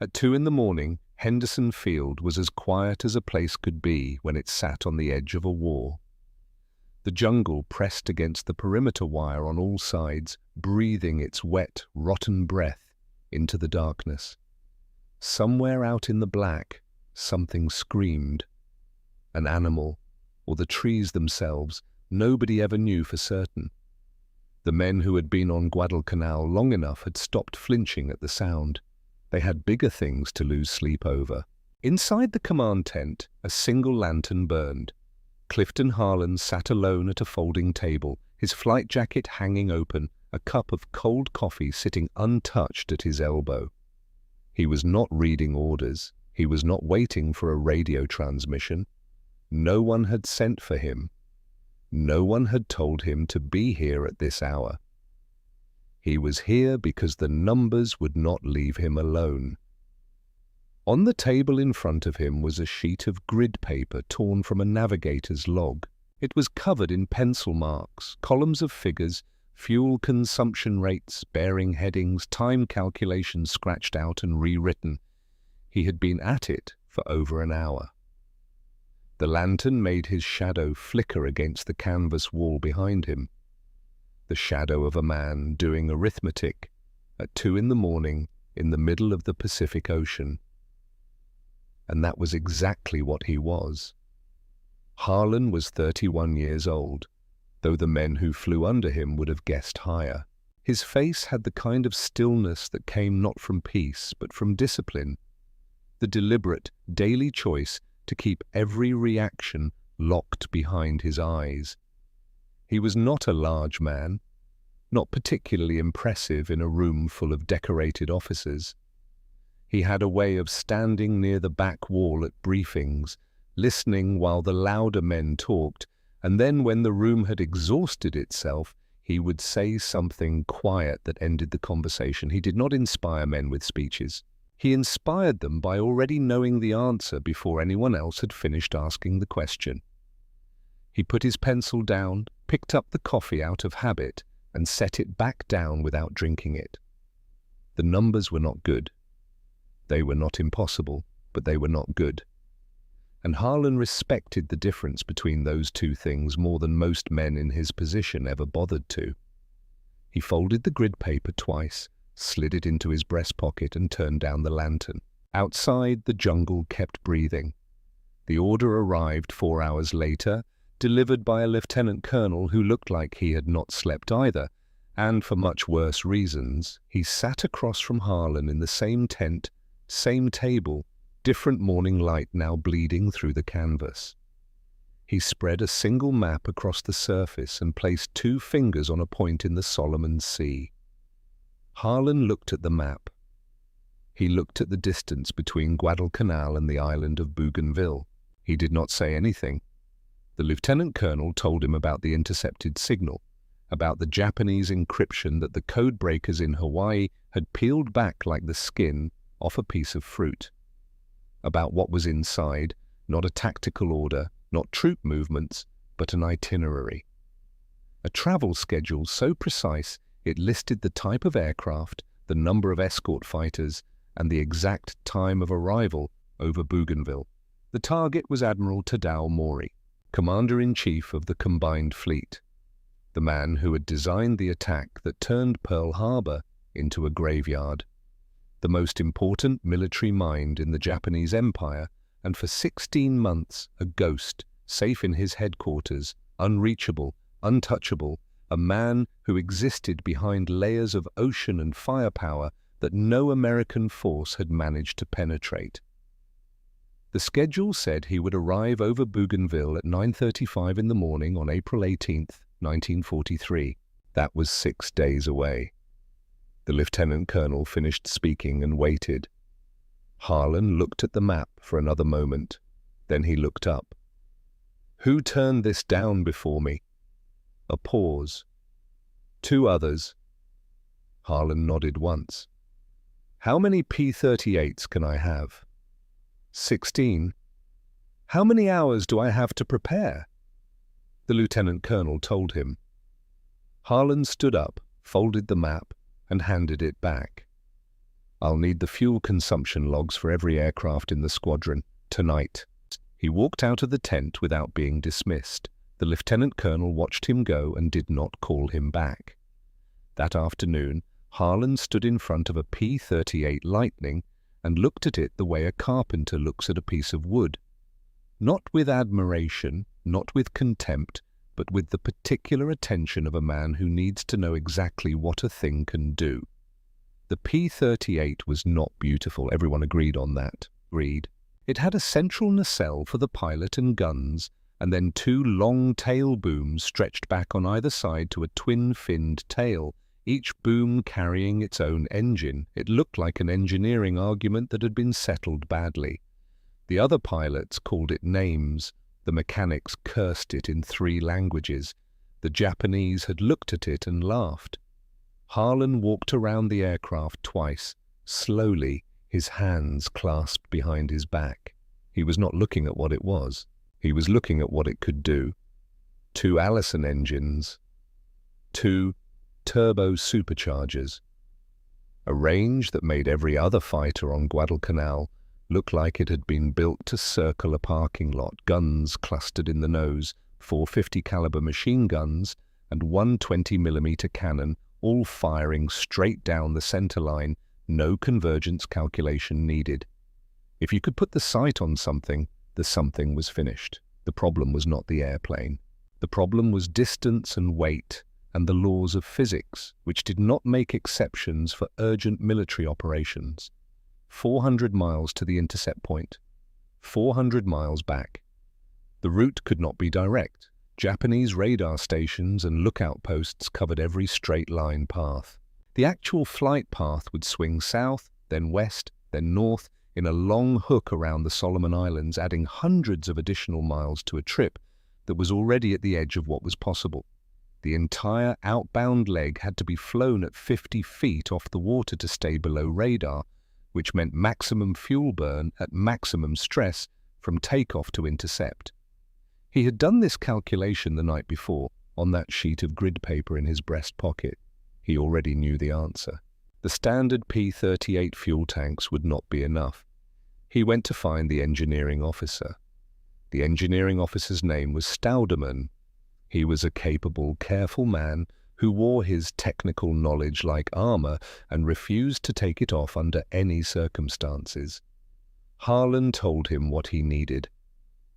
At 2 in the morning, Henderson Field was as quiet as a place could be when it sat on the edge of a war. The jungle pressed against the perimeter wire on all sides, breathing its wet, rotten breath into the darkness. Somewhere out in the black, something screamed. An animal, or the trees themselves, nobody ever knew for certain. The men who had been on Guadalcanal long enough had stopped flinching at the sound. They had bigger things to lose sleep over. Inside the command tent, a single lantern burned. Clifton Harlan sat alone at a folding table, his flight jacket hanging open, a cup of cold coffee sitting untouched at his elbow. He was not reading orders. He was not waiting for a radio transmission. No one had sent for him. No one had told him to be here at this hour. He was here because the numbers would not leave him alone. On the table in front of him was a sheet of grid paper torn from a navigator's log. It was covered in pencil marks, columns of figures, fuel consumption rates, bearing headings, time calculations scratched out and rewritten. He had been at it for over an hour. The lantern made his shadow flicker against the canvas wall behind him. The shadow of a man doing arithmetic at 2 in the morning in the middle of the Pacific Ocean. And that was exactly what he was. Harlan was 31 years old, though the men who flew under him would have guessed higher. His face had the kind of stillness that came not from peace, but from discipline, the deliberate, daily choice to keep every reaction locked behind his eyes. He was not a large man, not particularly impressive in a room full of decorated officers. He had a way of standing near the back wall at briefings, listening while the louder men talked, and then when the room had exhausted itself, he would say something quiet that ended the conversation. He did not inspire men with speeches. He inspired them by already knowing the answer before anyone else had finished asking the question. He put his pencil down, picked up the coffee out of habit, and set it back down without drinking it. The numbers were not good. They were not impossible, but they were not good. And Harlan respected the difference between those two things more than most men in his position ever bothered to. He folded the grid paper twice, slid it into his breast pocket, and turned down the lantern. Outside, the jungle kept breathing. The order arrived 4 hours later, delivered by a lieutenant colonel who looked like he had not slept either, and for much worse reasons. He sat across from Harlan in the same tent, same table, different morning light now bleeding through the canvas. He spread a single map across the surface and placed 2 fingers on a point in the Solomon Sea. Harlan looked at the map. He looked at the distance between Guadalcanal and the island of Bougainville. He did not say anything. The lieutenant colonel told him about the intercepted signal, about the Japanese encryption that the code breakers in Hawaii had peeled back like the skin off a piece of fruit, about what was inside, not a tactical order, not troop movements, but an itinerary. A travel schedule so precise it listed the type of aircraft, the number of escort fighters, and the exact time of arrival over Bougainville. The target was Admiral Tadao Mori, Commander-in-Chief of the Combined Fleet, the man who had designed the attack that turned Pearl Harbor into a graveyard, the most important military mind in the Japanese Empire, and for 16 months a ghost, safe in his headquarters, unreachable, untouchable, a man who existed behind layers of ocean and firepower that no American force had managed to penetrate. The schedule said he would arrive over Bougainville at 9:35 in the morning on April 18th, 1943. That was 6 days away. The lieutenant colonel finished speaking and waited. Harlan looked at the map for another moment. Then he looked up. "Who turned this down before me?" A pause. 2 others. Harlan nodded once. "How many P-38s can I have?" 16. "How many hours do I have to prepare?" The lieutenant colonel told him. Harlan stood up, folded the map, and handed it back. I'll need the fuel consumption logs for every aircraft in the squadron, tonight." He walked out of the tent without being dismissed. The lieutenant colonel watched him go and did not call him back. That afternoon, Harlan stood in front of a P-38 Lightning and looked at it the way a carpenter looks at a piece of wood. Not with admiration, not with contempt, but with the particular attention of a man who needs to know exactly what a thing can do. The P-38 was not beautiful, everyone agreed on that. It had a central nacelle for the pilot and guns, and then two long tail booms stretched back on either side to a twin-finned tail, each boom carrying its own engine. It looked like an engineering argument that had been settled badly. The other pilots called it names. The mechanics cursed it in 3 languages. The Japanese had looked at it and laughed. Harlan walked around the aircraft twice, slowly, his hands clasped behind his back. He was not looking at what it was. He was looking at what it could do. 2 Allison engines. 2 turbo superchargers. A range that made every other fighter on Guadalcanal look like it had been built to circle a parking lot. Guns clustered in the nose, 450 caliber machine guns and 120mm cannon, all firing straight down the center line, no convergence calculation needed. If you could put the sight on something, the something was finished. The problem was not the airplane. The problem was distance and weight and the laws of physics, which did not make exceptions for urgent military operations. 400 miles to the intercept point, 400 miles back. The route could not be direct. Japanese radar stations and lookout posts covered every straight-line path. The actual flight path would swing south, then west, then north, in a long hook around the Solomon Islands, adding hundreds of additional miles to a trip that was already at the edge of what was possible. The entire outbound leg had to be flown at 50 feet off the water to stay below radar, which meant maximum fuel burn at maximum stress from takeoff to intercept. He had done this calculation the night before, on that sheet of grid paper in his breast pocket. He already knew the answer. The standard P-38 fuel tanks would not be enough. He went to find the engineering officer. The engineering officer's name was Staudeman. He was a capable, careful man who wore his technical knowledge like armor and refused to take it off under any circumstances. Harlan told him what he needed.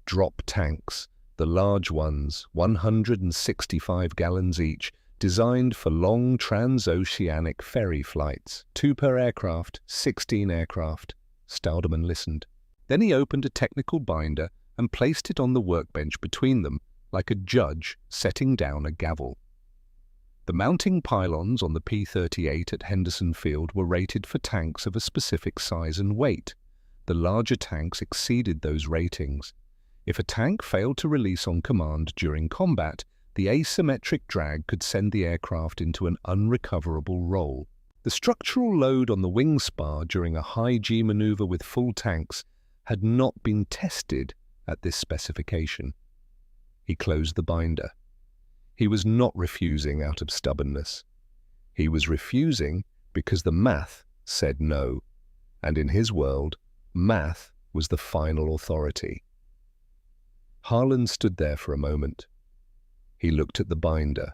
Drop tanks, the large ones, 165 gallons each, designed for long transoceanic ferry flights. 2 per aircraft, 16 aircraft. Staudeman listened. Then he opened a technical binder and placed it on the workbench between them, like a judge setting down a gavel. The mounting pylons on the P-38 at Henderson Field were rated for tanks of a specific size and weight. The larger tanks exceeded those ratings. If a tank failed to release on command during combat, the asymmetric drag could send the aircraft into an unrecoverable roll. The structural load on the wing spar during a high-G maneuver with full tanks had not been tested at this specification. He closed the binder. He was not refusing out of stubbornness. He was refusing because the math said no, and in his world, math was the final authority. Harlan stood there for a moment. He looked at the binder.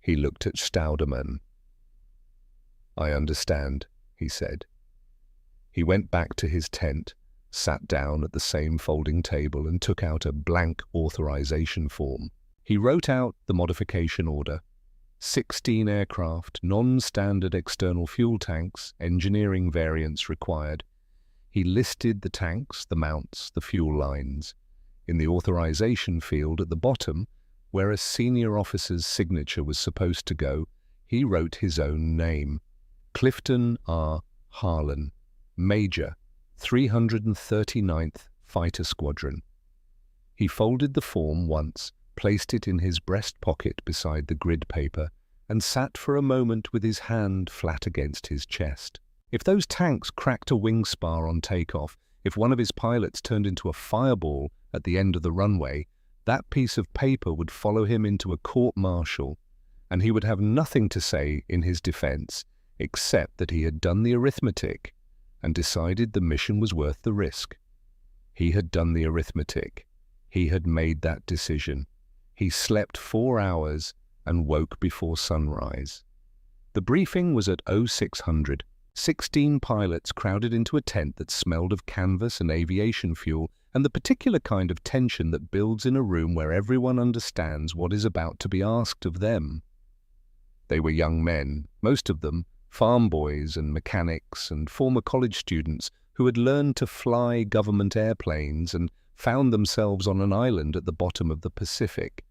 He looked at Staudeman. "I understand," he said. He went back to his tent, sat down at the same folding table and took out a blank authorization form. He wrote out the modification order. 16 aircraft, non-standard external fuel tanks, engineering variants required. He listed the tanks, the mounts, the fuel lines. In the authorization field at the bottom, where a senior officer's signature was supposed to go, he wrote his own name. Clifton R. Harlan, Major, 339th Fighter Squadron. He folded the form once, placed it in his breast pocket beside the grid paper, and sat for a moment with his hand flat against his chest. If those tanks cracked a wing spar on takeoff, if one of his pilots turned into a fireball at the end of the runway, that piece of paper would follow him into a court-martial, and he would have nothing to say in his defense except that he had done the arithmetic and decided the mission was worth the risk. He had done the arithmetic. He had made that decision. He slept 4 hours and woke before sunrise. The briefing was at 0600. 16 pilots crowded into a tent that smelled of canvas and aviation fuel and the particular kind of tension that builds in a room where everyone understands what is about to be asked of them. They were young men, most of them farm boys and mechanics and former college students who had learned to fly government airplanes and found themselves on an island at the bottom of the Pacific,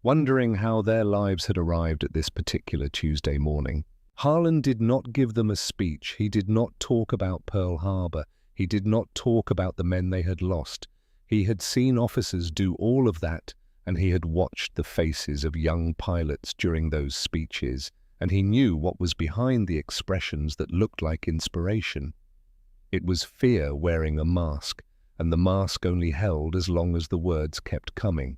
wondering how their lives had arrived at this particular Tuesday morning. Harlan did not give them a speech. He did not talk about Pearl Harbor. He did not talk about the men they had lost. He had seen officers do all of that, and he had watched the faces of young pilots during those speeches, and he knew what was behind the expressions that looked like inspiration. It was fear wearing a mask, and the mask only held as long as the words kept coming.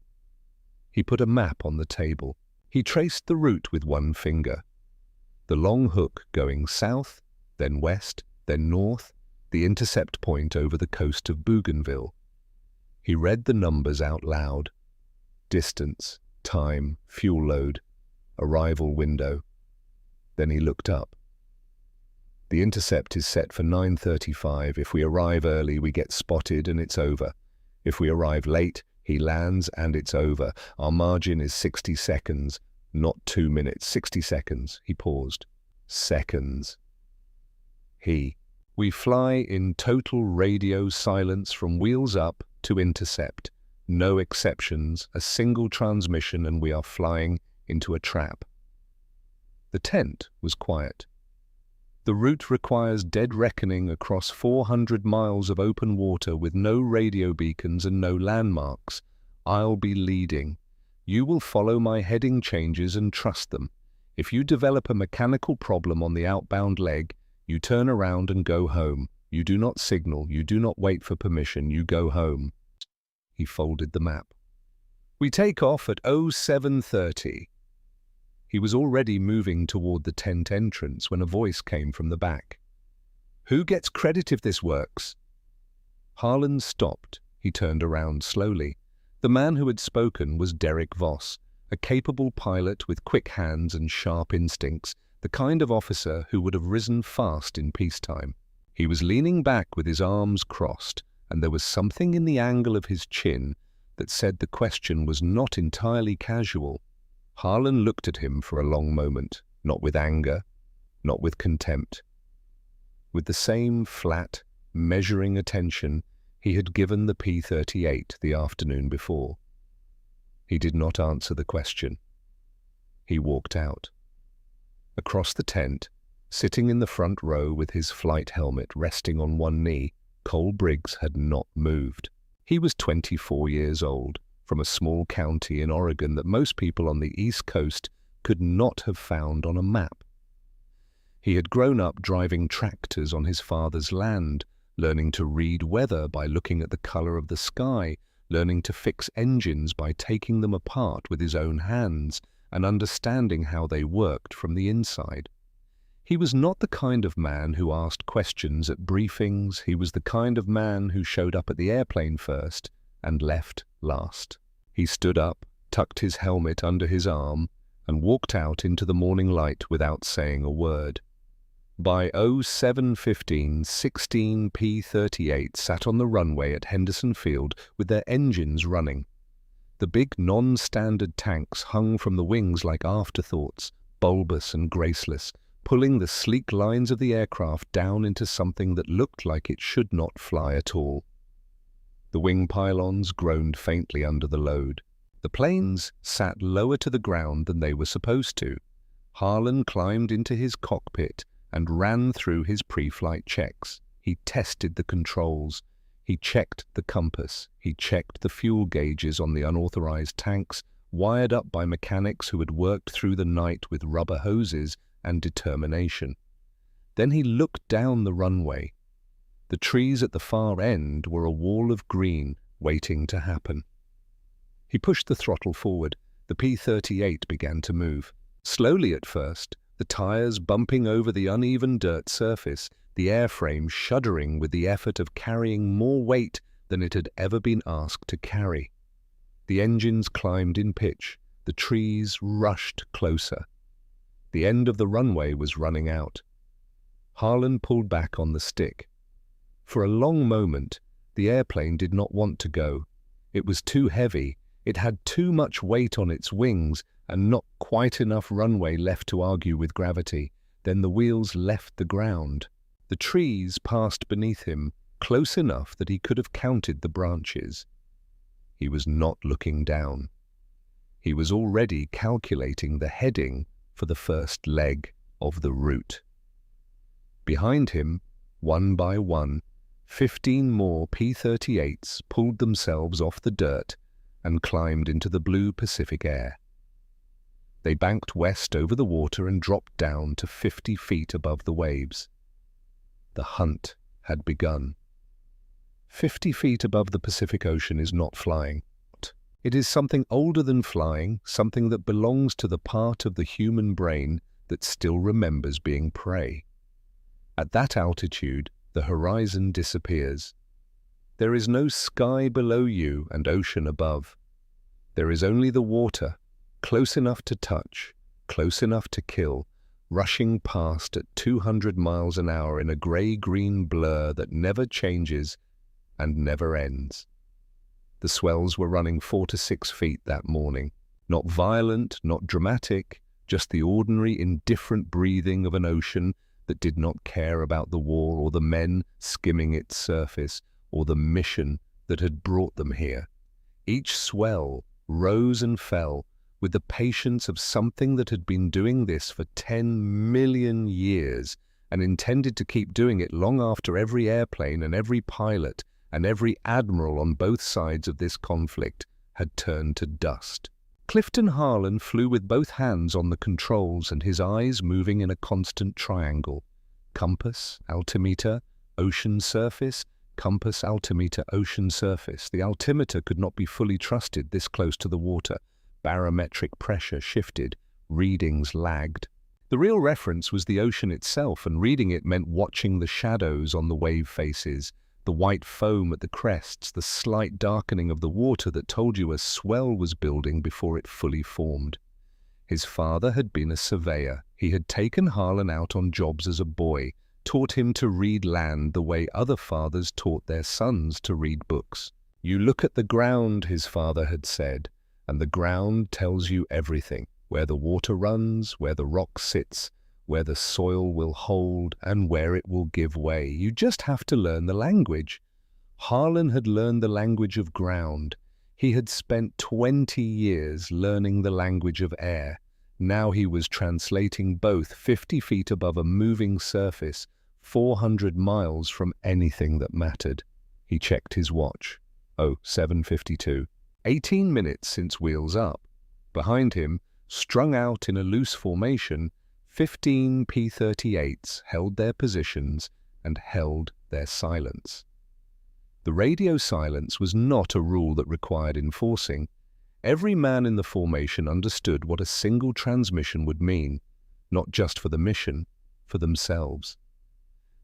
He put a map on the table. He traced the route with one finger. The long hook going south, then west, then north, the intercept point over the coast of Bougainville. He read the numbers out loud. Distance, time, fuel load, arrival window. Then he looked up. The intercept is set for 9:35. If we arrive early, we get spotted and it's over. If we arrive late, he lands and it's over. Our margin is 60 seconds. Not 2 minutes, 60 seconds. He paused. Seconds. We fly in total radio silence from wheels up to intercept. No exceptions, a single transmission, and we are flying into a trap. The tent was quiet. The route requires dead reckoning across 400 miles of open water with no radio beacons and no landmarks. I'll be leading. You will follow my heading changes and trust them. If you develop a mechanical problem on the outbound leg, you turn around and go home. You do not signal, you do not wait for permission, you go home. He folded the map. We take off at 0730. He was already moving toward the tent entrance when a voice came from the back. Who gets credit if this works? Harlan stopped. He turned around slowly. The man who had spoken was Derek Voss, a capable pilot with quick hands and sharp instincts, the kind of officer who would have risen fast in peacetime. He was leaning back with his arms crossed, and there was something in the angle of his chin that said the question was not entirely casual. Harlan looked at him for a long moment, not with anger, not with contempt. With the same flat, measuring attention he had given the P-38 the afternoon before. He did not answer the question. He walked out. Across the tent, sitting in the front row with his flight helmet resting on one knee, Cole Briggs had not moved. He was 24 years old, from a small county in Oregon that most people on the East Coast could not have found on a map. He had grown up driving tractors on his father's land, learning to read weather by looking at the color of the sky, learning to fix engines by taking them apart with his own hands and understanding how they worked from the inside. He was not the kind of man who asked questions at briefings. He was the kind of man who showed up at the airplane first and left last. He stood up, tucked his helmet under his arm, and walked out into the morning light without saying a word. By 07:15, 16 P-38 sat on the runway at Henderson Field with their engines running. The big non-standard tanks hung from the wings like afterthoughts, bulbous and graceless, pulling the sleek lines of the aircraft down into something that looked like it should not fly at all. The wing pylons groaned faintly under the load. The planes sat lower to the ground than they were supposed to. Harlan climbed into his cockpit and ran through his pre-flight checks. He tested the controls. He checked the compass. He checked the fuel gauges on the unauthorized tanks, wired up by mechanics who had worked through the night with rubber hoses and determination. Then he looked down the runway. The trees at the far end were a wall of green waiting to happen. He pushed the throttle forward. The P-38 began to move. Slowly at first, the tires bumping over the uneven dirt surface, the airframe shuddering with the effort of carrying more weight than it had ever been asked to carry. The engines climbed in pitch, the trees rushed closer. The end of the runway was running out. Harlan pulled back on the stick. For a long moment, the airplane did not want to go. It was too heavy, it had too much weight on its wings, and not quite enough runway left to argue with gravity. Then the wheels left the ground. The trees passed beneath him, close enough that he could have counted the branches. He was not looking down. He was already calculating the heading for the first leg of the route. Behind him, one by one, 15 more P-38s pulled themselves off the dirt and climbed into the blue Pacific air. They banked west over the water and dropped down to 50 feet above the waves. The hunt had begun. 50 feet above the Pacific Ocean is not flying. It is something older than flying, something that belongs to the part of the human brain that still remembers being prey. At that altitude, the horizon disappears. There is no sky below you and ocean above. There is only the water, close enough to touch, close enough to kill, rushing past at 200 miles an hour in a grey-green blur that never changes and never ends. The swells were running 4 to 6 feet that morning. Not violent, not dramatic, just the ordinary, indifferent breathing of an ocean that did not care about the war or the men skimming its surface or the mission that had brought them here. Each swell rose and fell with the patience of something that had been doing this for 10 million years and intended to keep doing it long after every airplane and every pilot and every admiral on both sides of this conflict had turned to dust. Clifton Harlan flew with both hands on the controls and his eyes moving in a constant triangle. Compass, altimeter, ocean surface, compass, altimeter, ocean surface. The altimeter could not be fully trusted this close to the water. Barometric pressure shifted, readings lagged. The real reference was the ocean itself, and reading it meant watching the shadows on the wave faces, the white foam at the crests, the slight darkening of the water that told you a swell was building before it fully formed. His father had been a surveyor. He had taken Harlan out on jobs as a boy, taught him to read land the way other fathers taught their sons to read books. "You look at the ground," his father had said, "and the ground tells you everything, where the water runs, where the rock sits, where the soil will hold, and where it will give way. You just have to learn the language." Harlan had learned the language of ground. He had spent 20 years learning the language of air. Now he was translating both 50 feet above a moving surface, 400 miles from anything that mattered. He checked his watch. 7:52. 18 minutes since wheels up. Behind him, strung out in a loose formation, 15 P-38s held their positions and held their silence. The radio silence was not a rule that required enforcing. Every man in the formation understood what a single transmission would mean, not just for the mission, for themselves.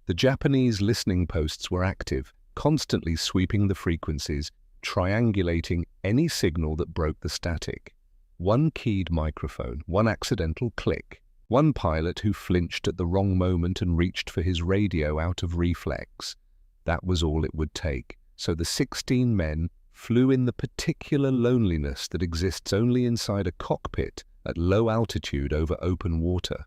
The Japanese listening posts were active, constantly sweeping the frequencies, triangulating any signal that broke the static. One keyed microphone, one accidental click, one pilot who flinched at the wrong moment and reached for his radio out of reflex. That was all it would take. So the 16 men flew in the particular loneliness that exists only inside a cockpit at low altitude over open water.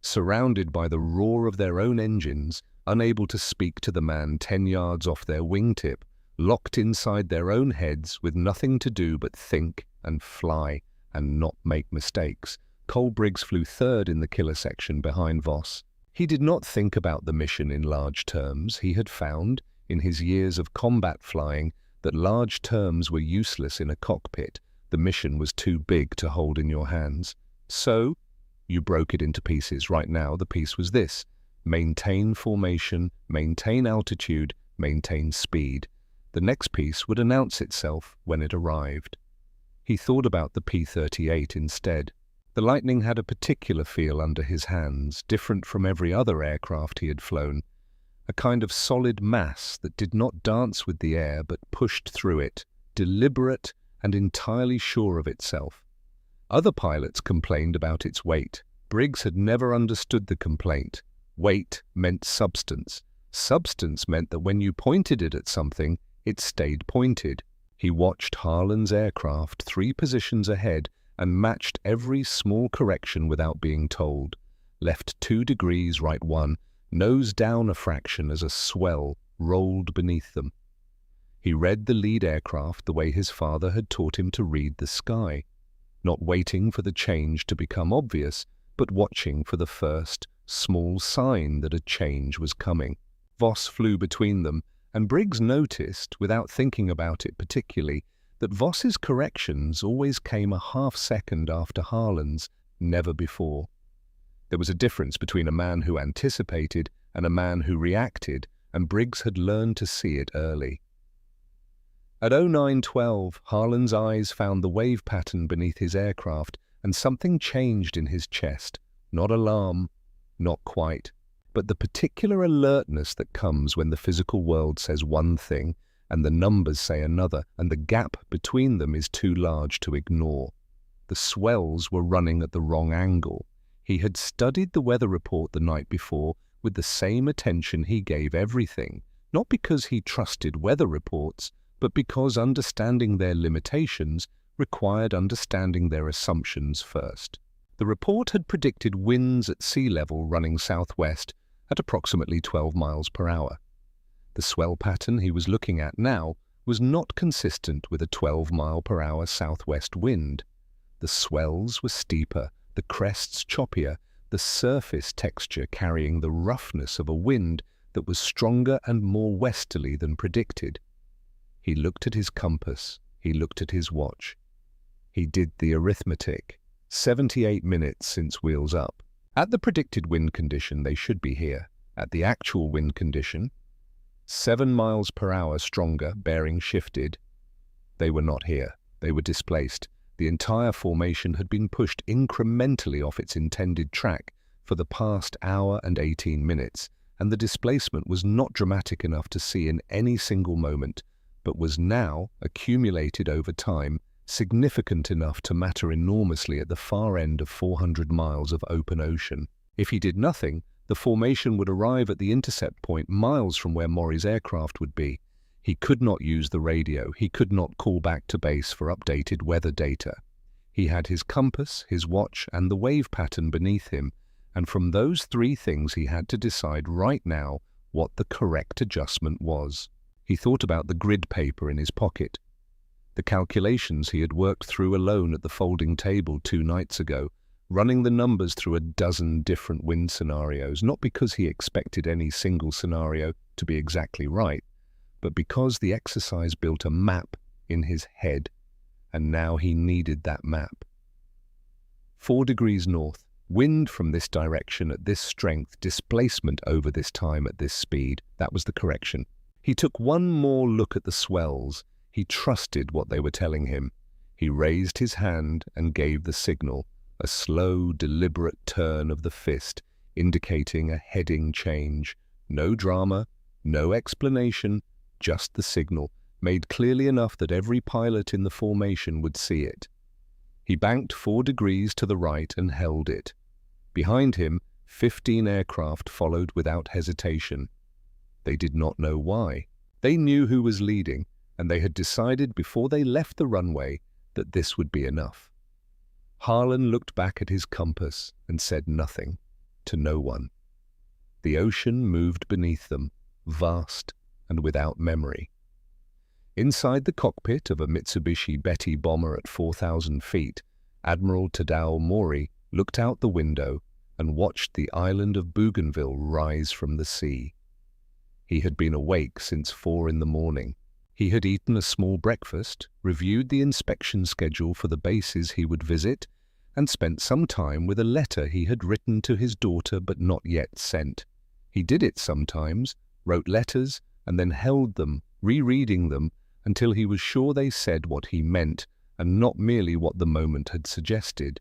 Surrounded by the roar of their own engines, unable to speak to the man 10 yards off their wingtip, locked inside their own heads with nothing to do but think and fly and not make mistakes. Cole Briggs flew third in the killer section behind Voss. He did not think about the mission in large terms. He had found, in his years of combat flying, that large terms were useless in a cockpit. The mission was too big to hold in your hands. So, you broke it into pieces. Right now, the piece was this: maintain formation, maintain altitude, maintain speed. The next piece would announce itself when it arrived. He thought about the P-38 instead. The Lightning had a particular feel under his hands, different from every other aircraft he had flown, a kind of solid mass that did not dance with the air but pushed through it, deliberate and entirely sure of itself. Other pilots complained about its weight. Briggs had never understood the complaint. Weight meant substance. Substance meant that when you pointed it at something, it stayed pointed. He watched Harlan's aircraft 3 positions ahead and matched every small correction without being told. Left 2 degrees right 1, nose down a fraction as a swell rolled beneath them. He read the lead aircraft the way his father had taught him to read the sky, not waiting for the change to become obvious, but watching for the first small sign that a change was coming. Voss flew between them, and Briggs noticed, without thinking about it particularly, that Voss's corrections always came a half-second after Harlan's, never before. There was a difference between a man who anticipated and a man who reacted, and Briggs had learned to see it early. At 09:12, Harlan's eyes found the wave pattern beneath his aircraft, and something changed in his chest. Not alarm, not quite, but the particular alertness that comes when the physical world says one thing and the numbers say another, and the gap between them is too large to ignore. The swells were running at the wrong angle. He had studied the weather report the night before with the same attention he gave everything, not because he trusted weather reports, but because understanding their limitations required understanding their assumptions first. The report had predicted winds at sea level running southwest at approximately 12 miles per hour. The swell pattern he was looking at now was not consistent with a 12-mile-per-hour southwest wind. The swells were steeper, the crests choppier, the surface texture carrying the roughness of a wind that was stronger and more westerly than predicted. He looked at his compass. He looked at his watch. He did the arithmetic. 78 minutes since wheels up. At the predicted wind condition, they should be here. At the actual wind condition, 7 miles per hour stronger, bearing shifted. They were not here. They were displaced. The entire formation had been pushed incrementally off its intended track for the past hour and 18 minutes, and the displacement was not dramatic enough to see in any single moment, but was now, accumulated over time, significant enough to matter enormously at the far end of 400 miles of open ocean. If he did nothing, the formation would arrive at the intercept point miles from where Maury's aircraft would be. He could not use the radio. He could not call back to base for updated weather data. He had his compass, his watch, and the wave pattern beneath him, and from those 3 things he had to decide right now what the correct adjustment was. He thought about the grid paper in his pocket, the calculations he had worked through alone at the folding table 2 nights ago, running the numbers through a dozen different wind scenarios, not because he expected any single scenario to be exactly right, but because the exercise built a map in his head, and now he needed that map. 4 degrees north, wind from this direction at this strength, displacement over this time at this speed. That was the correction. He took one more look at the swells. He trusted what they were telling him. He raised his hand and gave the signal, a slow, deliberate turn of the fist, indicating a heading change. No drama, no explanation, just the signal, made clearly enough that every pilot in the formation would see it. He banked 4 degrees to the right and held it. Behind him, 15 aircraft followed without hesitation. They did not know why. They knew who was leading, and they had decided before they left the runway that this would be enough. Harlan looked back at his compass and said nothing, to no one. The ocean moved beneath them, vast and without memory. Inside the cockpit of a Mitsubishi Betty bomber at 4,000 feet, Admiral Tadao Mori looked out the window and watched the island of Bougainville rise from the sea. He had been awake since 4 in the morning. He had eaten a small breakfast, reviewed the inspection schedule for the bases he would visit, and spent some time with a letter he had written to his daughter but not yet sent. He did it sometimes, wrote letters, and then held them, rereading them, until he was sure they said what he meant and not merely what the moment had suggested.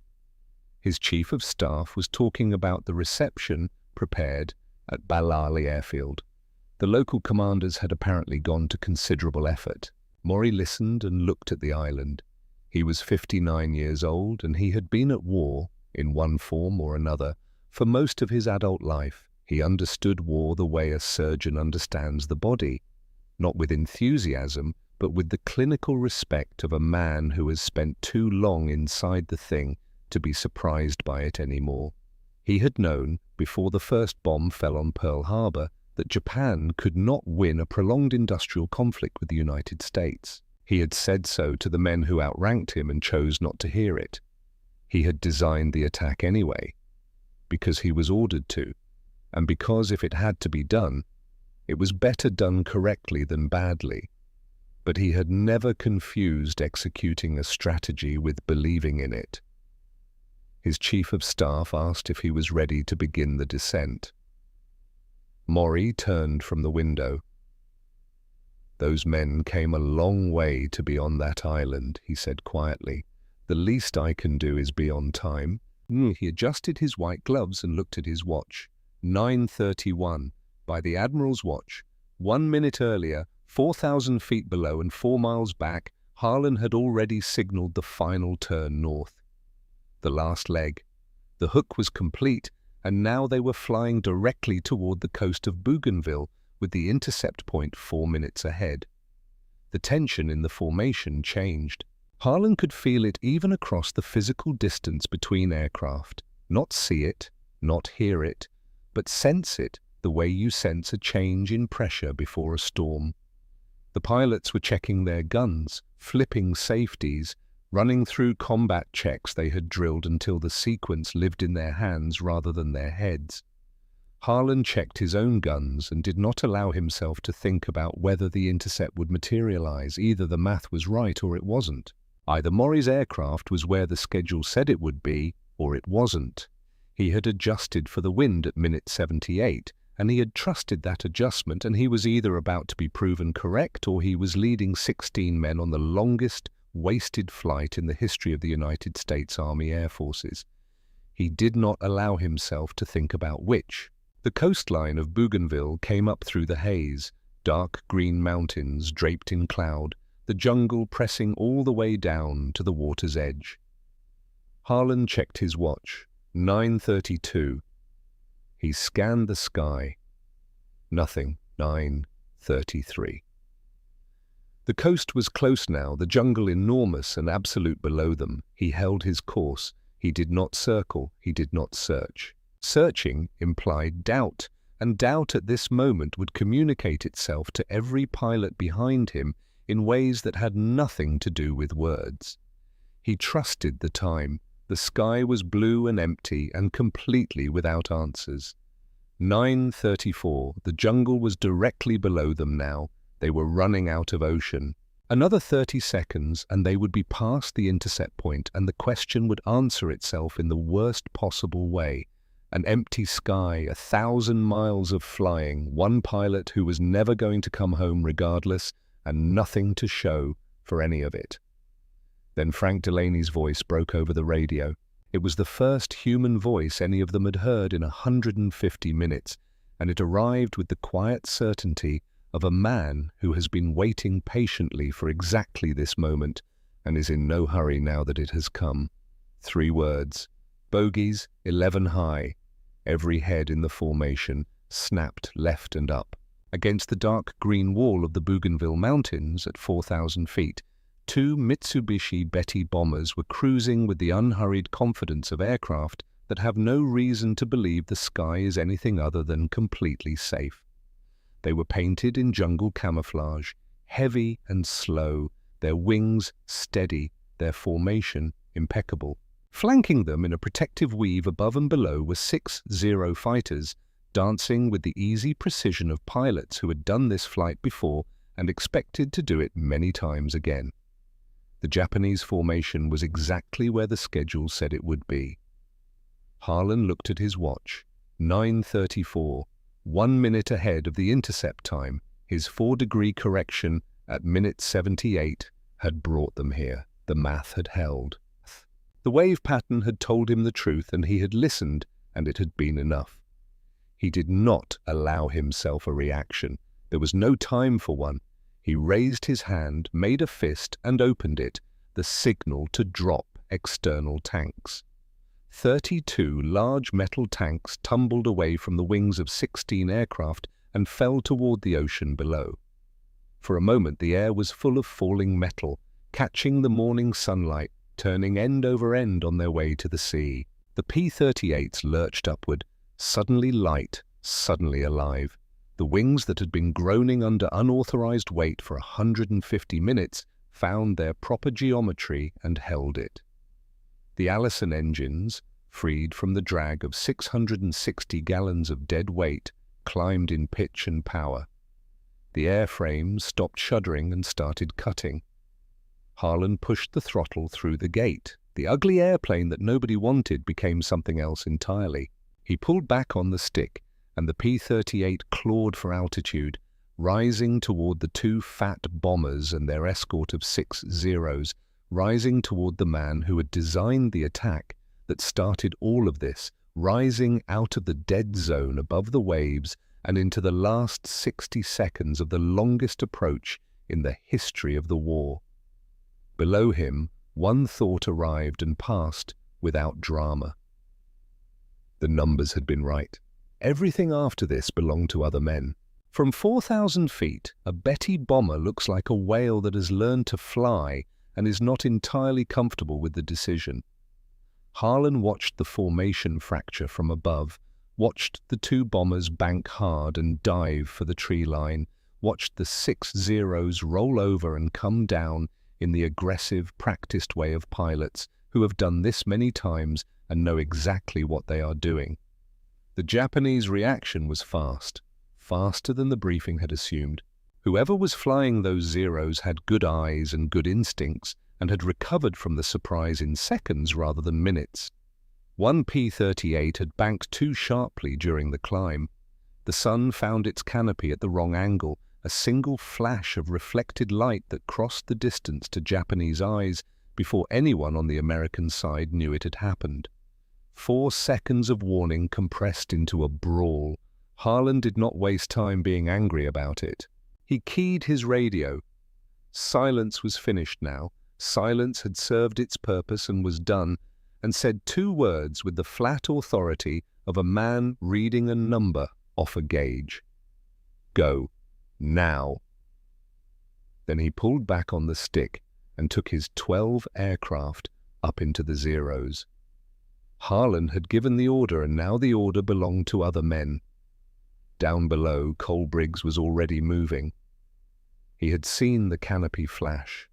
His chief of staff was talking about the reception prepared at WWII airfield. The local commanders had apparently gone to considerable effort. Maury listened and looked at the island. He was 59 years old, and he had been at war, in one form or another, for most of his adult life. He understood war the way a surgeon understands the body, not with enthusiasm, but with the clinical respect of a man who has spent too long inside the thing to be surprised by it anymore. He had known, before the first bomb fell on Pearl Harbor, that Japan could not win a prolonged industrial conflict with the United States. He had said so to the men who outranked him and chose not to hear it. He had designed the attack anyway, because he was ordered to, and because if it had to be done, it was better done correctly than badly. But he had never confused executing a strategy with believing in it. His chief of staff asked if he was ready to begin the descent. Maury turned from the window. "Those men came a long way to be on that island," he said quietly. "The least I can do is be on time." He adjusted his white gloves and looked at his watch. 9:31. By the Admiral's watch. 1 minute earlier, 4,000 feet below and 4 miles back, Harlan had already signaled the final turn north. The last leg. The hook was complete, and now they were flying directly toward the coast of Bougainville, with the intercept point 4 minutes ahead. The tension in the formation changed. Harlan could feel it even across the physical distance between aircraft. Not see it, not hear it, but sense it the way you sense a change in pressure before a storm. The pilots were checking their guns, flipping safeties, running through combat checks they had drilled until the sequence lived in their hands rather than their heads. Harlan checked his own guns and did not allow himself to think about whether the intercept would materialize. Either the math was right or it wasn't. Either Maury's aircraft was where the schedule said it would be, or it wasn't. He had adjusted for the wind at minute 78, and he had trusted that adjustment, and he was either about to be proven correct or he was leading 16 men on the longest, wasted flight in the history of the United States Army Air Forces. He did not allow himself to think about which. The coastline of Bougainville came up through the haze, dark green mountains draped in cloud, the jungle pressing all the way down to the water's edge. Harlan checked his watch. 9:32. He scanned the sky. Nothing. 9:33. The coast was close now, the jungle enormous and absolute below them. He held his course. He did not circle. He did not search. Searching implied doubt, and doubt at this moment would communicate itself to every pilot behind him in ways that had nothing to do with words. He trusted the time. The sky was blue and empty and completely without answers. 9:34. The jungle was directly below them now. They were running out of ocean. Another 30 seconds and they would be past the intercept point, and the question would answer itself in the worst possible way. An empty sky, 1,000 miles of flying, one pilot who was never going to come home regardless, and nothing to show for any of it. Then Frank Delaney's voice broke over the radio. It was the first human voice any of them had heard in 150 minutes, and it arrived with the quiet certainty of a man who has been waiting patiently for exactly this moment and is in no hurry now that it has come. 3 words. Bogies, 11 high. Every head in the formation snapped left and up. Against the dark green wall of the Bougainville Mountains at 4,000 feet, 2 Mitsubishi Betty bombers were cruising with the unhurried confidence of aircraft that have no reason to believe the sky is anything other than completely safe. They were painted in jungle camouflage, heavy and slow, their wings steady, their formation impeccable. Flanking them in a protective weave above and below were 6 Zero fighters, dancing with the easy precision of pilots who had done this flight before and expected to do it many times again. The Japanese formation was exactly where the schedule said it would be. Harlan looked at his watch. 9:34, 1 minute ahead of the intercept time. His 4-degree correction at minute 78 had brought them here. The math had held. The The wave pattern had told him the truth, and he had listened, and it had been enough. He did not allow himself a reaction. There was no time for one. He raised his hand, made a fist, and opened it, the signal to drop external tanks. 32 large metal tanks tumbled away from the wings of 16 aircraft and fell toward the ocean below. For a moment the air was full of falling metal, catching the morning sunlight, turning end over end on their way to the sea. The P-38s lurched upward, suddenly light, suddenly alive. The wings that had been groaning under unauthorized weight for 150 minutes found their proper geometry and held it. The Allison engines, freed from the drag of 660 gallons of dead weight, climbed in pitch and power. The airframe stopped shuddering and started cutting. Harlan pushed the throttle through the gate. The ugly airplane that nobody wanted became something else entirely. He pulled back on the stick, and the P-38 clawed for altitude, rising toward the two fat bombers and their escort of 6 Zeros, rising toward the man who had designed the attack that started all of this, rising out of the dead zone above the waves and into the last 60 seconds of the longest approach in the history of the war. Below him, one thought arrived and passed without drama. The numbers had been right. Everything after this belonged to other men. From 4,000 feet, a Betty bomber looks like a whale that has learned to fly and is not entirely comfortable with the decision. Harlan watched the formation fracture from above, watched the two bombers bank hard and dive for the tree line, watched the 6 Zeros roll over and come down in the aggressive, practiced way of pilots who have done this many times and know exactly what they are doing. The Japanese reaction was fast, faster than the briefing had assumed. Whoever was flying those Zeros had good eyes and good instincts and had recovered from the surprise in seconds rather than minutes. One P-38 had banked too sharply during the climb. The sun found its canopy at the wrong angle, a single flash of reflected light that crossed the distance to Japanese eyes before anyone on the American side knew it had happened. 4 seconds of warning compressed into a brawl. Harlan did not waste time being angry about it. He keyed his radio. Silence was finished now. Silence had served its purpose and was done, and said 2 words with the flat authority of a man reading a number off a gauge. Go. Now. Then he pulled back on the stick and took his 12 aircraft up into the Zeros. Harlan had given the order, and now the order belonged to other men. Down below, Cole Briggs was already moving. He had seen the canopy flash.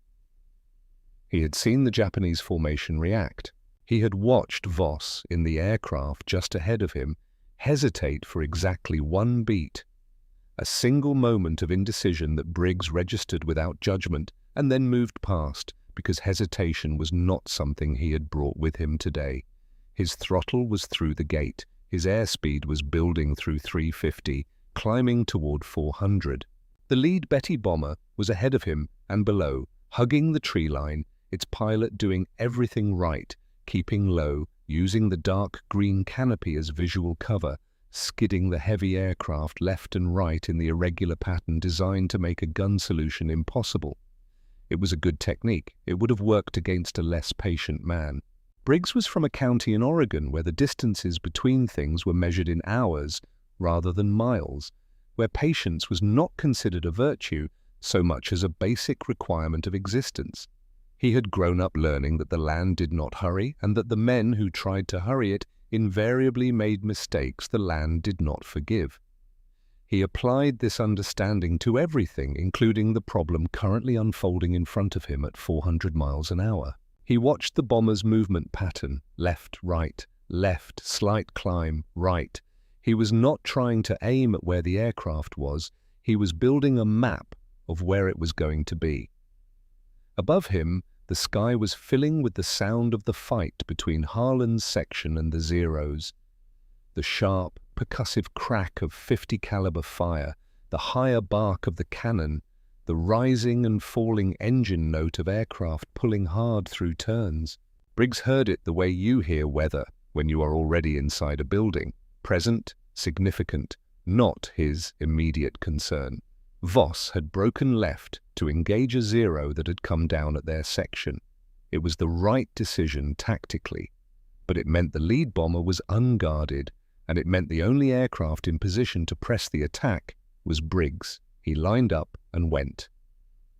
He had seen the Japanese formation react. He had watched Voss in the aircraft just ahead of him hesitate for exactly 1 beat. A single moment of indecision that Briggs registered without judgment and then moved past, because hesitation was not something he had brought with him today. His throttle was through the gate. His airspeed was building through 350, climbing toward 400. The lead Betty bomber was ahead of him and below, hugging the tree line, its pilot doing everything right, keeping low, using the dark green canopy as visual cover, skidding the heavy aircraft left and right in the irregular pattern designed to make a gun solution impossible. It was a good technique. It would have worked against a less patient man. Briggs was from a county in Oregon where the distances between things were measured in hours rather than miles, where patience was not considered a virtue so much as a basic requirement of existence. He had grown up learning that the land did not hurry and that the men who tried to hurry it invariably made mistakes the land did not forgive. He applied this understanding to everything, including the problem currently unfolding in front of him at 400 miles an hour. He watched the bomber's movement pattern, left, slight climb, right. He was not trying to aim at where the aircraft was. He was building a map of where it was going to be. Above him, the sky was filling with the sound of the fight between Harlan's section and the Zeros. The sharp, percussive crack of 50 caliber fire, the higher bark of the cannon, the rising and falling engine note of aircraft pulling hard through turns. Briggs heard it the way you hear weather when you are already inside a building. Present, significant, not his immediate concern. Voss had broken left to engage a Zero that had come down at their section. It was the right decision tactically, but it meant the lead bomber was unguarded, and it meant the only aircraft in position to press the attack was Briggs. He lined up and went.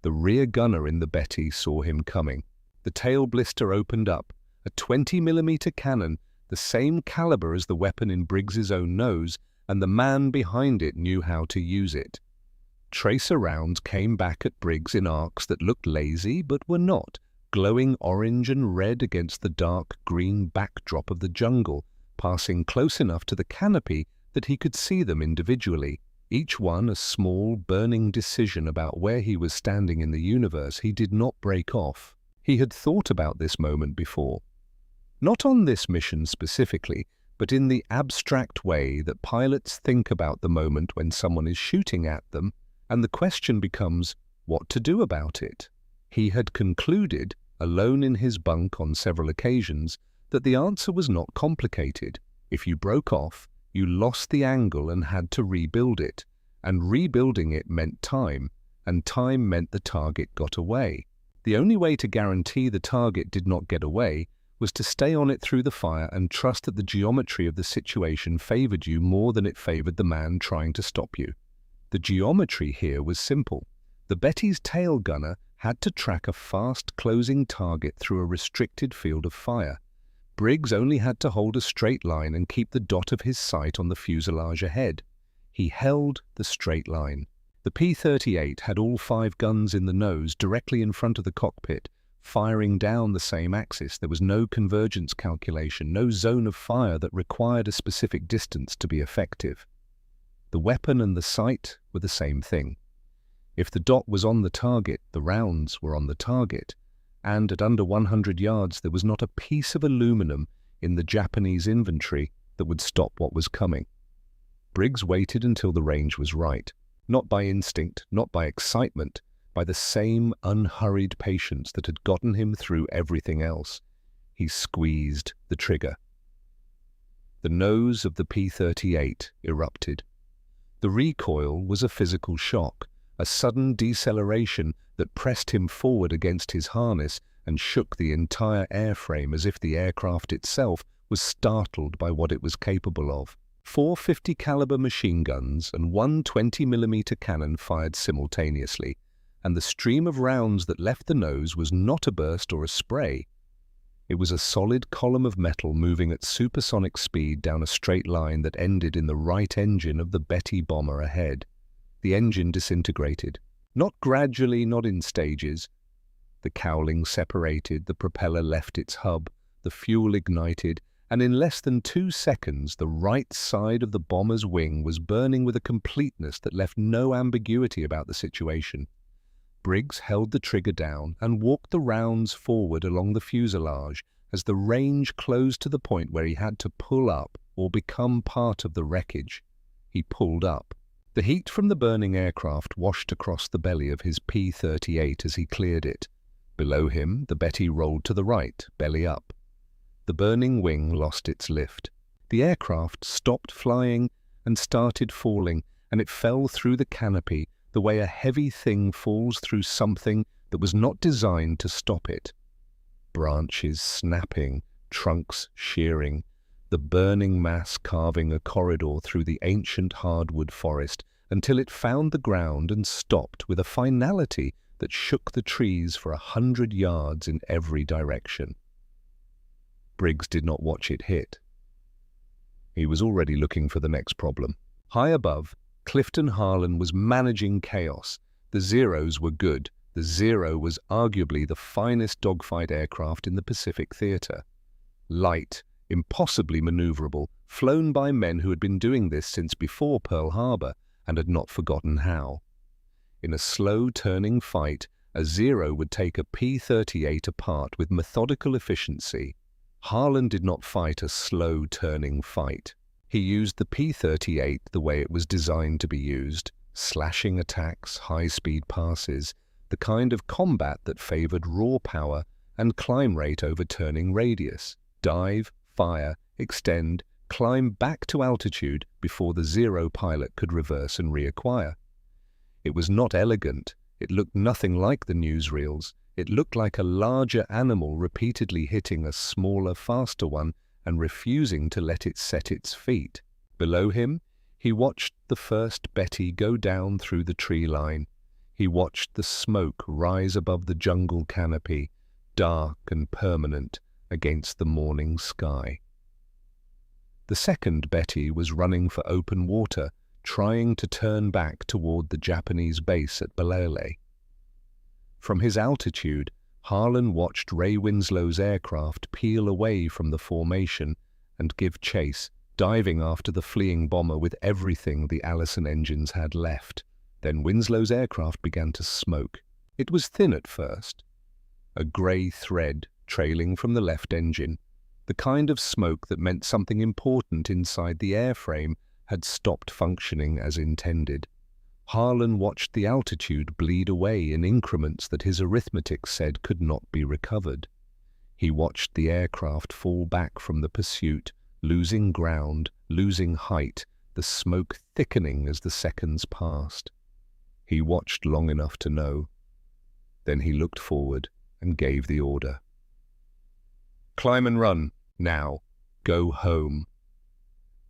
The rear gunner in the Betty saw him coming. The tail blister opened up. A 20mm cannon, the same caliber as the weapon in Briggs's own nose, and the man behind it knew how to use it. Tracer rounds came back at Briggs in arcs that looked lazy but were not, glowing orange and red against the dark green backdrop of the jungle, passing close enough to the canopy that he could see them individually, each one a small, burning decision about where he was standing in the universe. He did not break off. He had thought about this moment before. Not on this mission specifically, but in the abstract way that pilots think about the moment when someone is shooting at them, and the question becomes, what to do about it? He had concluded, alone in his bunk on several occasions, that the answer was not complicated. If you broke off, you lost the angle and had to rebuild it, and rebuilding it meant time, and time meant the target got away. The only way to guarantee the target did not get away was to stay on it through the fire and trust that the geometry of the situation favored you more than it favored the man trying to stop you. The geometry here was simple. The Betty's tail gunner had to track a fast-closing target through a restricted field of fire. Briggs only had to hold a straight line and keep the dot of his sight on the fuselage ahead. He held the straight line. The P-38 had all 5 guns in the nose directly in front of the cockpit, firing down the same axis. There was no convergence calculation, no zone of fire that required a specific distance to be effective. The weapon and the sight were the same thing. If the dot was on the target, the rounds were on the target, and at under 100 yards there was not a piece of aluminum in the Japanese inventory that would stop what was coming. Briggs waited until the range was right, not by instinct, not by excitement, by the same unhurried patience that had gotten him through everything else. He squeezed the trigger. The nose of the P-38 erupted. The recoil was a physical shock, a sudden deceleration that pressed him forward against his harness and shook the entire airframe as if the aircraft itself was startled by what it was capable of. 4 50 caliber machine guns and 1 20mm cannon fired simultaneously, and the stream of rounds that left the nose was not a burst or a spray. It was a solid column of metal moving at supersonic speed down a straight line that ended in the right engine of the Betty bomber ahead. The engine disintegrated. Not gradually, not in stages. The cowling separated, the propeller left its hub, the fuel ignited, and in less than 2 seconds the right side of the bomber's wing was burning with a completeness that left no ambiguity about the situation. Briggs held the trigger down and walked the rounds forward along the fuselage as the range closed to the point where he had to pull up or become part of the wreckage. He pulled up. The heat from the burning aircraft washed across the belly of his P-38 as he cleared it. Below him, the Betty rolled to the right, belly up. The burning wing lost its lift. The aircraft stopped flying and started falling, and it fell through the canopy the way a heavy thing falls through something that was not designed to stop it. Branches snapping, trunks shearing, the burning mass carving a corridor through the ancient hardwood forest until it found the ground and stopped with a finality that shook the trees for 100 yards in every direction. Briggs did not watch it hit. He was already looking for the next problem. High above, Clifton Harlan was managing chaos. The Zeros were good. The Zero was arguably the finest dogfight aircraft in the Pacific theater. Light, impossibly maneuverable, flown by men who had been doing this since before Pearl Harbor and had not forgotten how. In a slow-turning fight, a Zero would take a P-38 apart with methodical efficiency. Harlan did not fight a slow-turning fight. He used the P-38 the way it was designed to be used, slashing attacks, high-speed passes, the kind of combat that favored raw power and climb rate over turning radius. Dive, fire, extend, climb back to altitude before the Zero pilot could reverse and reacquire. It was not elegant. It looked nothing like the newsreels. It looked like a larger animal repeatedly hitting a smaller, faster one and refusing to let it set its feet. Below him, he watched the first Betty go down through the tree line. He watched the smoke rise above the jungle canopy, dark and permanent against the morning sky. The second Betty was running for open water, trying to turn back toward the Japanese base at Balele. From his altitude, Harlan watched Ray Winslow's aircraft peel away from the formation and give chase, diving after the fleeing bomber with everything the Allison engines had left. Then Winslow's aircraft began to smoke. It was thin at first, a grey thread trailing from the left engine, the kind of smoke that meant something important inside the airframe had stopped functioning as intended. Harlan watched the altitude bleed away in increments that his arithmetic said could not be recovered. He watched the aircraft fall back from the pursuit, losing ground, losing height, the smoke thickening as the seconds passed. He watched long enough to know. Then he looked forward and gave the order. Climb and run, now. Go home.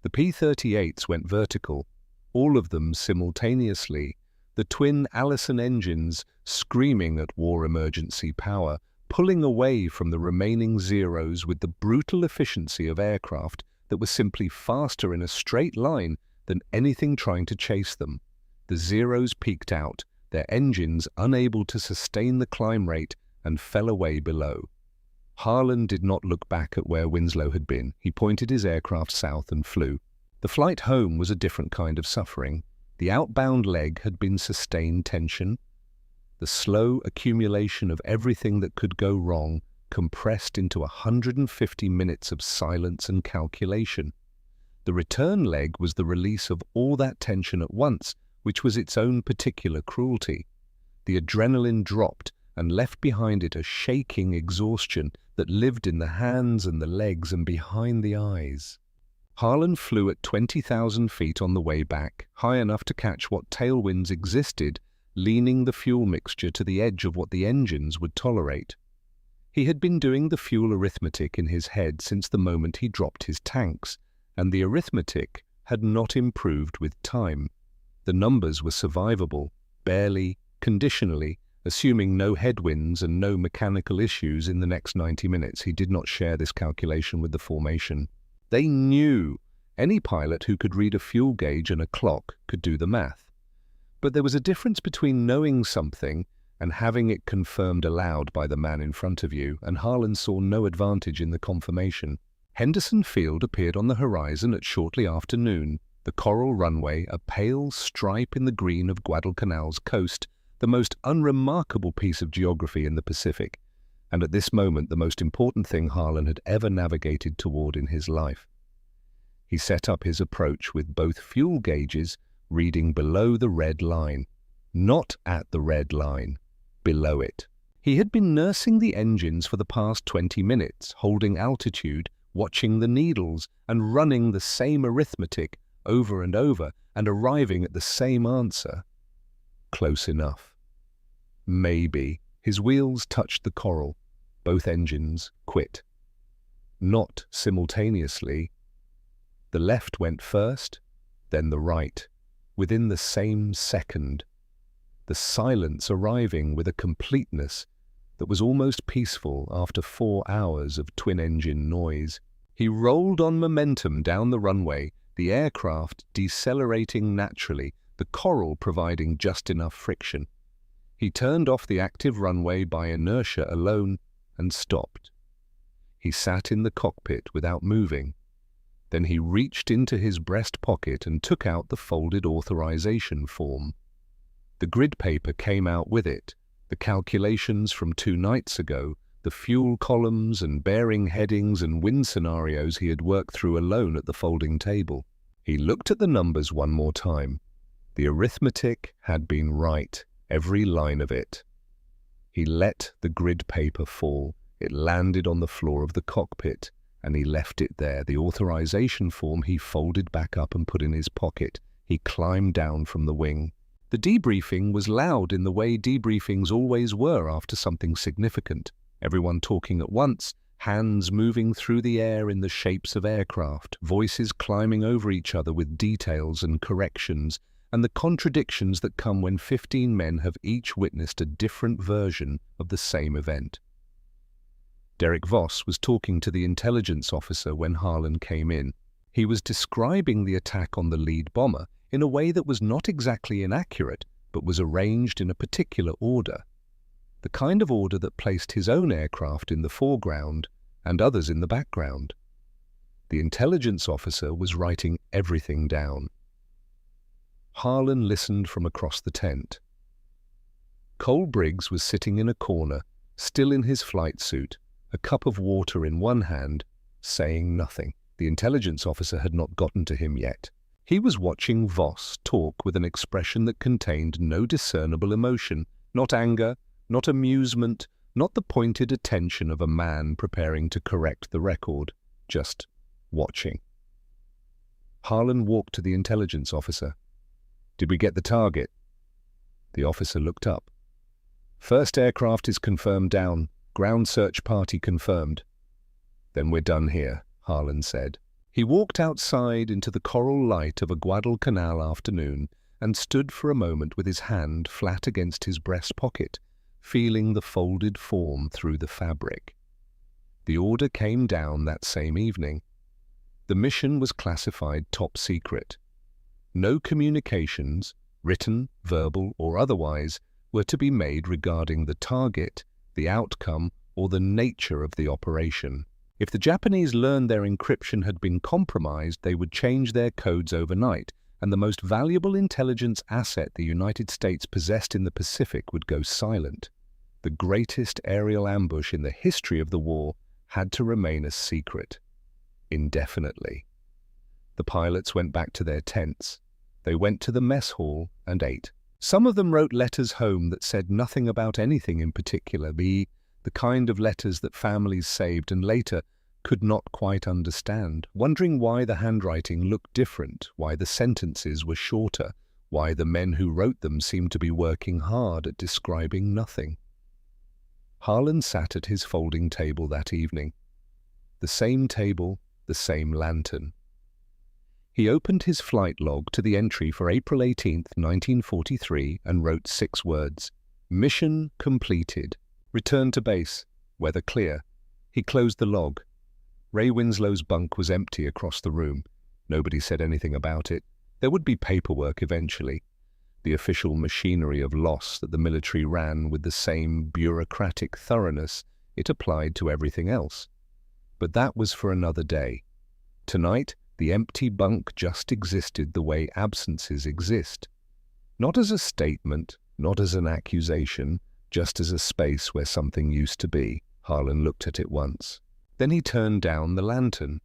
The P-38s went vertical, all of them simultaneously, the twin Allison engines screaming at war emergency power, pulling away from the remaining Zeros with the brutal efficiency of aircraft that was simply faster in a straight line than anything trying to chase them. The Zeros peaked out, their engines unable to sustain the climb rate, and fell away below. Harlan did not look back at where Winslow had been. He pointed his aircraft south and flew. The flight home was a different kind of suffering. The outbound leg had been sustained tension. The slow accumulation of everything that could go wrong compressed into 150 minutes of silence and calculation. The return leg was the release of all that tension at once, which was its own particular cruelty. The adrenaline dropped and left behind it a shaking exhaustion that lived in the hands and the legs and behind the eyes. Harlan flew at 20,000 feet on the way back, high enough to catch what tailwinds existed, leaning the fuel mixture to the edge of what the engines would tolerate. He had been doing the fuel arithmetic in his head since the moment he dropped his tanks, and the arithmetic had not improved with time. The numbers were survivable, barely, conditionally, assuming no headwinds and no mechanical issues in the next 90 minutes. He did not share this calculation with the formation. They knew any pilot who could read a fuel gauge and a clock could do the math. But there was a difference between knowing something and having it confirmed aloud by the man in front of you, and Harlan saw no advantage in the confirmation. Henderson Field appeared on the horizon at shortly after noon, the coral runway a pale stripe in the green of Guadalcanal's coast, the most unremarkable piece of geography in the Pacific, and at this moment the most important thing Harlan had ever navigated toward in his life. He set up his approach with both fuel gauges reading below the red line, not at the red line, below it. He had been nursing the engines for the past 20 minutes, holding altitude, watching the needles, and running the same arithmetic over and over, and arriving at the same answer. Close enough. Maybe. His wheels touched the coral. Both engines quit. Not simultaneously. The left went first, then the right, within the same second. The silence arriving with a completeness that was almost peaceful after 4 hours of twin-engine noise. He rolled on momentum down the runway, the aircraft decelerating naturally, the coral providing just enough friction. He turned off the active runway by inertia alone and stopped. He sat in the cockpit without moving. Then he reached into his breast pocket and took out the folded authorization form. The grid paper came out with it, the calculations from 2 nights ago, the fuel columns and bearing headings and wind scenarios he had worked through alone at the folding table. He looked at the numbers one more time. The arithmetic had been right, every line of it. He let the grid paper fall, It landed on the floor of the cockpit, and he left it there. The authorization form he folded back up and put in his pocket. He climbed down from the wing. The debriefing was loud in the way debriefings always were after something significant. Everyone talking at once, hands moving through the air in the shapes of aircraft, voices climbing over each other with details and corrections, and the contradictions that come when 15 men have each witnessed a different version of the same event. Derek Voss was talking to the intelligence officer when Harlan came in. He was describing the attack on the lead bomber in a way that was not exactly inaccurate, but was arranged in a particular order. The kind of order that placed his own aircraft in the foreground and others in the background. The intelligence officer was writing everything down. Harlan listened from across the tent. Cole Briggs was sitting in a corner, still in his flight suit, a cup of water in one hand, saying nothing. The intelligence officer had not gotten to him yet. He was watching Voss talk with an expression that contained no discernible emotion, not anger, not amusement, not the pointed attention of a man preparing to correct the record, just watching. Harlan walked to the intelligence officer. "Did we get the target?" The officer looked up. "First aircraft is confirmed down. Ground search party confirmed." "Then we're done here," Harlan said. He walked outside into the coral light of a Guadalcanal afternoon and stood for a moment with his hand flat against his breast pocket, feeling the folded form through the fabric. The order came down that same evening. The mission was classified top secret. No communications, written, verbal, or otherwise, were to be made regarding the target, the outcome, or the nature of the operation. If the Japanese learned their encryption had been compromised, they would change their codes overnight, and the most valuable intelligence asset the United States possessed in the Pacific would go silent. The greatest aerial ambush in the history of the war had to remain a secret, indefinitely. The pilots went back to their tents. They went to the mess hall and ate. Some of them wrote letters home that said nothing about anything in particular, the kind of letters that families saved and later could not quite understand, wondering why the handwriting looked different, why the sentences were shorter, why the men who wrote them seemed to be working hard at describing nothing. Harlan sat at his folding table that evening. The same table, the same lantern. He opened his flight log to the entry for April 18th, 1943, and wrote 6 words. Mission completed. Return to base. Weather clear. He closed the log. Ray Winslow's bunk was empty across the room. Nobody said anything about it. There would be paperwork eventually. The official machinery of loss that the military ran with the same bureaucratic thoroughness it applied to everything else. But that was for another day. Tonight, the empty bunk just existed the way absences exist. Not as a statement, not as an accusation, just as a space where something used to be. Harlan looked at it once. Then he turned down the lantern.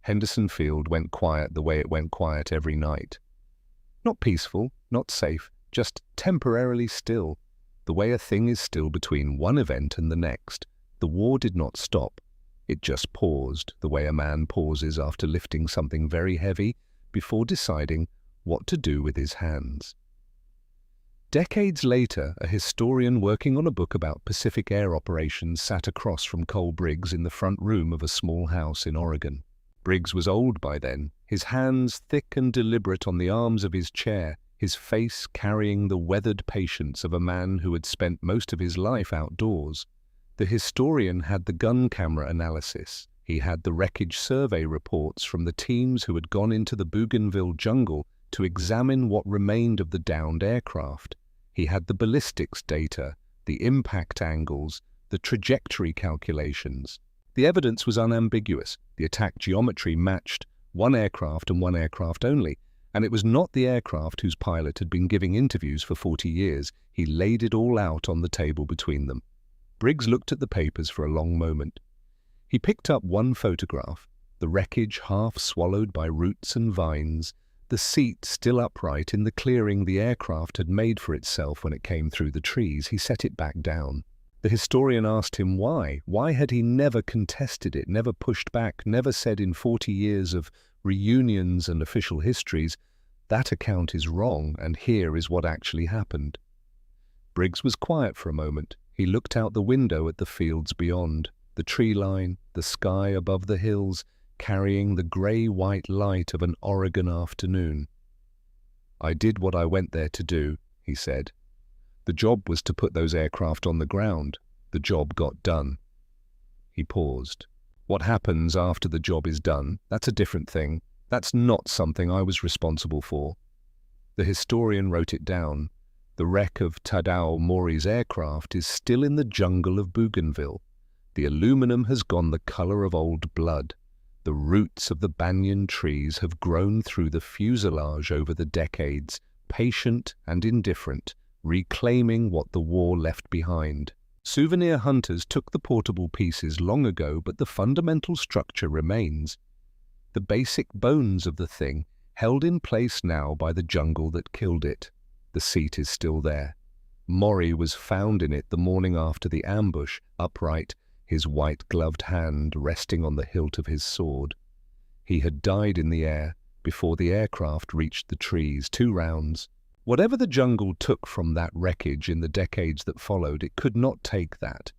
Henderson Field went quiet the way it went quiet every night. Not peaceful, not safe, just temporarily still, the way a thing is still between one event and the next. The war did not stop. It just paused, the way a man pauses after lifting something very heavy before deciding what to do with his hands. Decades later, a historian working on a book about Pacific air operations sat across from Cole Briggs in the front room of a small house in Oregon. Briggs was old by then, his hands thick and deliberate on the arms of his chair, his face carrying the weathered patience of a man who had spent most of his life outdoors. The historian had the gun camera analysis. He had the wreckage survey reports from the teams who had gone into the Bougainville jungle to examine what remained of the downed aircraft. He had the ballistics data, the impact angles, the trajectory calculations. The evidence was unambiguous. The attack geometry matched one aircraft and one aircraft only, and it was not the aircraft whose pilot had been giving interviews for 40 years. He laid it all out on the table between them. Briggs looked at the papers for a long moment. He picked up one photograph, the wreckage half swallowed by roots and vines, the seat still upright in the clearing the aircraft had made for itself when it came through the trees. He set it back down. The historian asked him why. Why had he never contested it, never pushed back, never said in 40 years of reunions and official histories, that account is wrong and here is what actually happened? Briggs was quiet for a moment. He looked out the window at the fields beyond, the tree line, the sky above the hills, carrying the grey-white light of an Oregon afternoon. "I did what I went there to do," he said. "The job was to put those aircraft on the ground. The job got done." He paused. "What happens after the job is done, that's a different thing. That's not something I was responsible for." The historian wrote it down. The wreck of Tadao Mori's aircraft is still in the jungle of Bougainville. The aluminum has gone the color of old blood. The roots of the banyan trees have grown through the fuselage over the decades, patient and indifferent, reclaiming what the war left behind. Souvenir hunters took the portable pieces long ago, but the fundamental structure remains. The basic bones of the thing, held in place now by the jungle that killed it. The seat is still there. Mori was found in it the morning after the ambush, upright, his white-gloved hand resting on the hilt of his sword. He had died in the air before the aircraft reached the trees, 2 rounds. Whatever the jungle took from that wreckage in the decades that followed, it could not take that.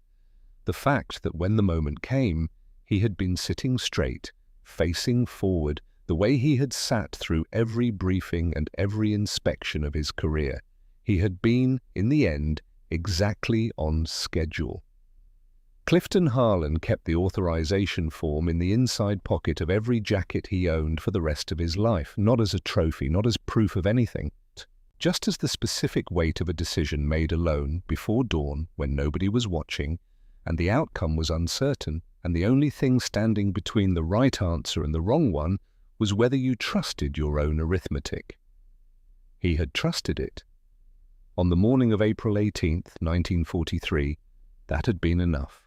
The fact that when the moment came, he had been sitting straight, facing forward, the way he had sat through every briefing and every inspection of his career. He had been, in the end, exactly on schedule. Clifton Harlan kept the authorization form in the inside pocket of every jacket he owned for the rest of his life, not as a trophy, not as proof of anything. Just as the specific weight of a decision made alone, before dawn, when nobody was watching, and the outcome was uncertain, and the only thing standing between the right answer and the wrong one was whether you trusted your own arithmetic. He had trusted it. On the morning of April 18th, 1943, that had been enough.